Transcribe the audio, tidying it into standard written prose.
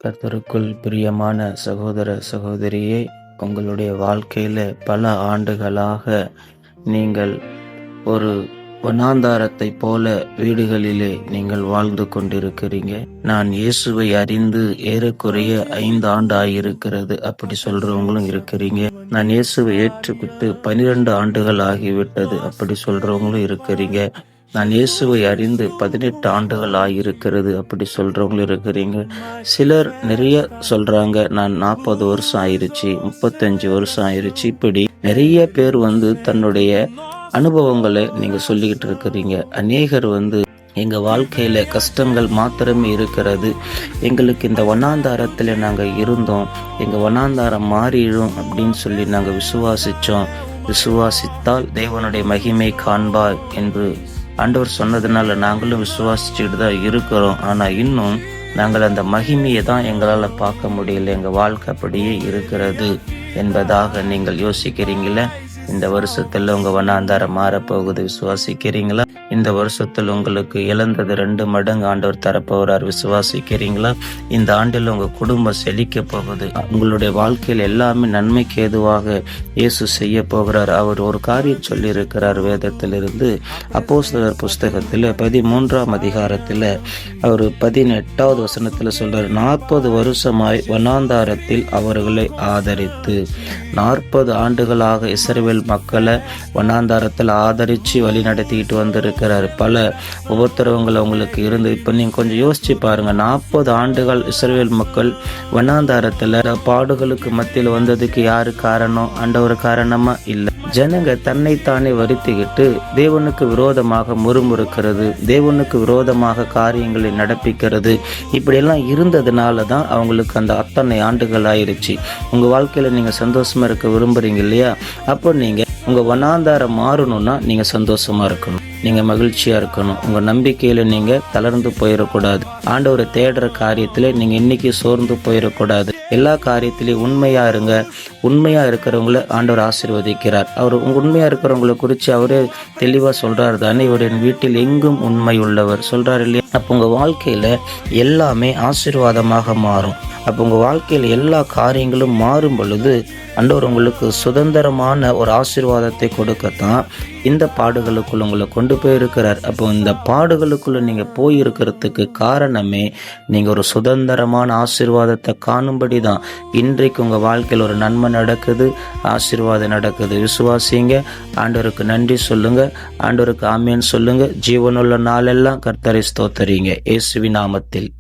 கர்த்தருக்குள் பிரியமான சகோதர சகோதரியே, உங்களுடைய வாழ்க்கையில பல ஆண்டுகளாக நீங்கள் ஒரு வனாந்தாரத்தை போல வீடுகளிலே நீங்கள் வாழ்ந்து கொண்டிருக்கிறீங்க. நான் இயேசுவை அறிந்து ஏறக்குறைய 5 ஆண்டு ஆகியிருக்கிறது அப்படி சொல்றவங்களும் இருக்கிறீங்க. நான் இயேசுவை ஏற்றுக்கிட்டு 12 ஆண்டுகள் ஆகிவிட்டது அப்படி சொல்றவங்களும் இருக்கிறீங்க. நான் இயேசுவை அறிந்து 18 ஆண்டுகள் ஆகியிருக்கிறது அப்படி சொல்றவங்களும் இருக்கிறீங்க. சிலர் நிறைய சொல்றாங்க, நான் 40 வருஷம் ஆயிருச்சு, 35 வருஷம் ஆயிருச்சு. இப்படி நிறைய பேர் தன்னுடைய அனுபவங்களை நீங்க சொல்லிக்கிட்டு இருக்கிறீங்க. அநேகர் எங்க வாழ்க்கையில கஷ்டங்கள் மாத்திரமே இருக்கிறது, எங்களுக்கு இந்த வனாந்தாரத்துல நாங்க இருந்தோம், எங்க வனாந்தாரம் மாறிடும் அப்படின்னு சொல்லி நாங்க விசுவாசிச்சோம், விசுவாசித்தால் தேவனுடைய மகிமை காண்பார் என்று ஆண்டவர் சொன்னதுனால நாங்களும் விசுவாசிச்சுட்டு தான் இருக்கிறோம். ஆனா இன்னும் நாங்கள் அந்த மகிமையை தான் எங்களால் பார்க்க முடியல, எங்க வாழ்க்கை அப்படியே இருக்கிறது என்பதாக நீங்கள் யோசிக்கிறீங்களா? இந்த வருஷத்துல உங்க வனாந்தாரம் மாறப்போகுது விசுவாசிக்கிறீங்களா? இந்த வருஷத்தில் உங்களுக்கு இழந்தது 2 மடங்கு ஆண்டவர் தரப்போறார் விசுவாசிக்கிறீங்களா? இந்த ஆண்டில் உங்க குடும்பம் செழிக்க போகுது, உங்களுடைய வாழ்க்கையில் எல்லாமே நன்மைக்கு ஏதுவாக இயேசு செய்ய போகிறார். அவர் ஒரு காரியம் சொல்லி இருக்கிறார் வேதத்திலிருந்து. அப்போஸ்தலர் புஸ்தகத்தில் 13ஆம் அதிகாரத்தில் அவர் 18வது வசனத்துல சொல்றார், 40 வருஷமாய் வனாந்தாரத்தில் அவர்களை ஆதரித்து. 40 ஆண்டுகளாக இஸ்ரவேல் மக்களை வனாந்தாரத்தில் ஆதரிச்சு வழி நடத்திட்டு வந்திருக்கிறார். பல உபத்திரவங்கள் அவங்களுக்கு இருந்து. இப்ப நீங்க கொஞ்சம் யோசிச்சு பாருங்க, 40 ஆண்டுகள் இஸ்ரவேல் மக்கள் வனாந்தாரத்துல பாடுகளுக்கு மத்தியில் வந்ததுக்கு யாரு காரணம்? ஆண்டவர் காரணமா இல்லை. ஜனங்க தன்னைத்தானே வருத்திக்கிட்டு தேவனுக்கு விரோதமாக முறுமுறுக்கிறது, தேவனுக்கு விரோதமாக காரியங்களை நடப்பிக்கிறது, இப்படியெல்லாம் இருந்ததுனால தான் அவங்களுக்கு அந்த அத்தனை ஆண்டுகள் ஆயிருச்சு. உங்க வாழ்க்கையில நீங்க சந்தோஷமா இருக்க விரும்புறீங்க இல்லையா? அப்போ நீங்க உங்க வனாந்தாரம் மாறணும்னா நீங்க சந்தோஷமா இருக்கணும், நீங்க மகிழ்ச்சியா இருக்கணும். உங்க நம்பிக்கையில நீங்க தளர்ந்து போயிடக்கூடாது. ஆண்டவரை தேடுற காரியத்துல நீங்க இன்னைக்கு சோர்ந்து போயிடக்கூடாது. எல்லா காரியத்திலையும் உண்மையா இருங்க. உண்மையா இருக்கிறவங்கள ஆண்டவர் ஆசீர்வதிக்கிறார். அவர் உண்மையா இருக்கிறவங்களை குறித்து அவரே தெளிவா சொல்றாரு தானே, இவர் என் வீட்டில் எங்கும் உண்மை உள்ளவர் சொல்றாரு இல்லையா? அப்போ உங்க வாழ்க்கையில எல்லாமே ஆசீர்வாதமாக மாறும். அப்போ உங்க வாழ்க்கையில் எல்லா காரியங்களும் மாறும் பொழுது ஆண்டவர் உங்களுக்கு சுதந்திரமான ஒரு ஆசீர்வாதத்தை கொடுக்கத்தான் இந்த பாடுகளுக்குள்ள உங்களை கொண்டு போயிருக்கிறார். அப்போ இந்த பாடுகளுக்குள்ள நீங்க போயிருக்கிறதுக்கு காரணமே நீங்க ஒரு சுதந்திரமான ஆசீர்வாதத்தை காணும்படி தான். இன்றைக்கு உங்க வாழ்க்கையில் ஒரு நன்மை நடக்குது, ஆசீர்வாதம் நடக்குது. விசுவாசிங்க, ஆண்டவருக்கு நன்றி சொல்லுங்க, ஆண்டவருக்கு ஆமேன் சொல்லுங்க. ஜீவனுள்ள நாளெல்லாம் கர்த்தரை ஸ்தோத்தரிங்க. இயேசுவின் நாமத்தில்